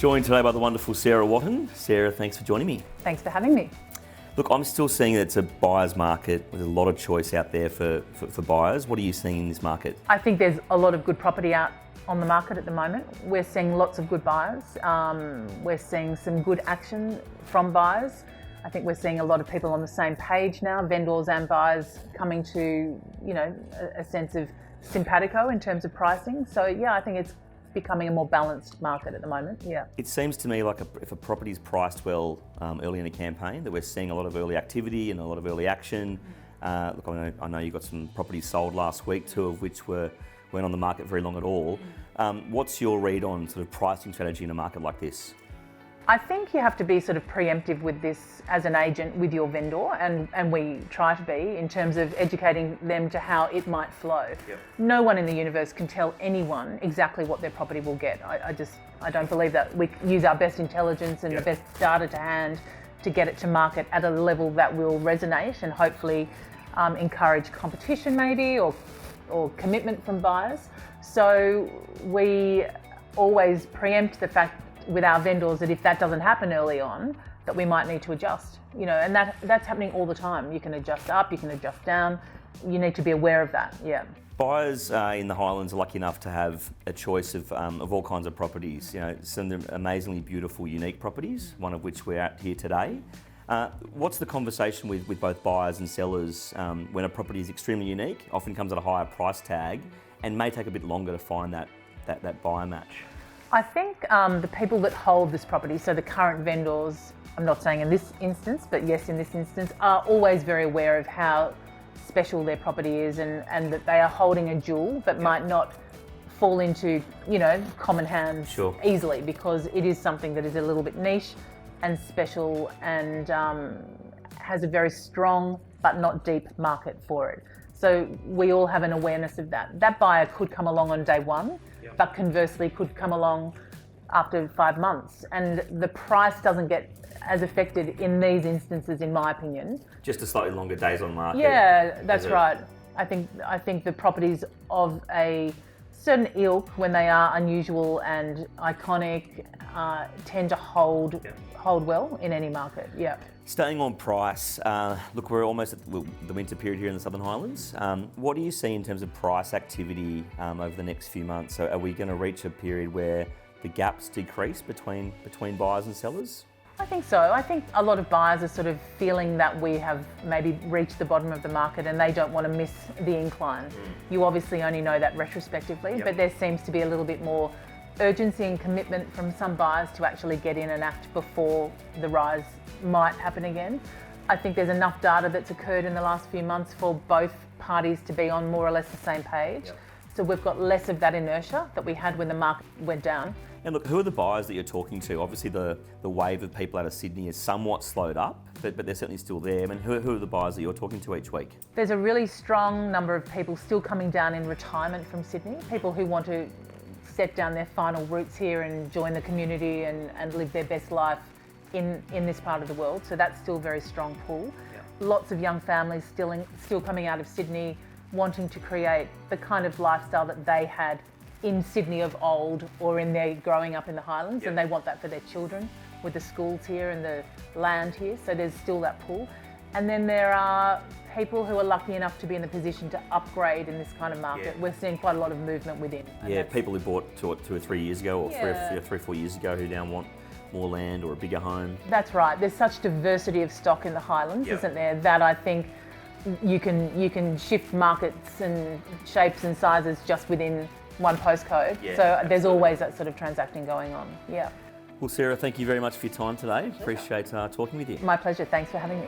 Joined today by the wonderful Sarah Wotton. Sarah, thanks for joining me. Thanks for having me. Look, I'm still seeing that it's a buyer's market with a lot of choice out there for buyers. What are you seeing in this market? I think there's a lot of good property out on the market at the moment. We're seeing lots of good buyers. We're seeing some good action from buyers. I think we're seeing a lot of people on the same page now, vendors and buyers coming to, a sense of simpatico in terms of pricing. So yeah, I think it's becoming a more balanced market at the moment, yeah. It seems to me like if a property's priced well early in a campaign, that we're seeing a lot of early activity and a lot of early action. Look, I know you got some properties sold last week, two of which weren't on the market very long at all. What's your read on sort of pricing strategy in a market like this? I think you have to be sort of preemptive with this as an agent with your vendor, and we try to be, in terms of educating them to how it might flow. Yep. No one in the universe can tell anyone exactly what their property will get. I don't believe that. We use our best intelligence and the best data to hand to get it to market at a level that will resonate and hopefully encourage competition maybe or commitment from buyers. So we always preempt the fact with our vendors that if that doesn't happen early on, that we might need to adjust, and that's happening all the time. You can adjust up, you can adjust down. You need to be aware of that, yeah. Buyers in the Highlands are lucky enough to have a choice of all kinds of properties. Some amazingly beautiful, unique properties, one of which we're at here today. What's the conversation with both buyers and sellers when a property is extremely unique, often comes at a higher price tag, and may take a bit longer to find that buyer match? I think the people that hold this property, so the current vendors, I'm not saying in this instance, but yes, in this instance, are always very aware of how special their property is and that they are holding a jewel that might not fall into, common hands easily, because it is something that is a little bit niche and special and has a very strong but not deep market for it. So we all have an awareness of that. That buyer could come along on day one, but conversely could come along after 5 months. And the price doesn't get as affected in these instances, in my opinion. Just a slightly longer days on market. Yeah, that's right. I think the properties of a certain ilk, when they are unusual and iconic, tend to hold well in any market, yeah. Staying on price, look, we're almost at the winter period here in the Southern Highlands. What do you see in terms of price activity over the next few months? So are we going to reach a period where the gaps decrease between buyers and sellers? I think so. I think a lot of buyers are sort of feeling that we have maybe reached the bottom of the market and they don't want to miss the incline. You obviously only know that retrospectively, but there seems to be a little bit more urgency and commitment from some buyers to actually get in and act before the rise might happen again. I think there's enough data that's occurred in the last few months for both parties to be on more or less the same page. So we've got less of that inertia that we had when the market went down. And look, who are the buyers that you're talking to? Obviously the wave of people out of Sydney is somewhat slowed up, but they're certainly still there. I mean, who are the buyers that you're talking to each week? There's a really strong number of people still coming down in retirement from Sydney, people who want to set down their final roots here and join the community and live their best life in this part of the world. So that's still a very strong pull. Lots of young families still coming out of Sydney, wanting to create the kind of lifestyle that they had in Sydney of old or in their growing up in the Highlands, and they want that for their children with the schools here and the land here. So there's still that pull. And then there are people who are lucky enough to be in the position to upgrade in this kind of market. We're seeing quite a lot of movement within. Yeah, people who bought 2 or 3 years ago or 3 or 4 years ago who now want more land or a bigger home. That's right. There's such diversity of stock in the Highlands, isn't there, that I think you can shift markets and shapes and sizes just within one postcode. So there's always that sort of transacting going on. Yeah. Well, Sarah, thank you very much for your time today. Appreciate talking with you. My pleasure. Thanks for having me.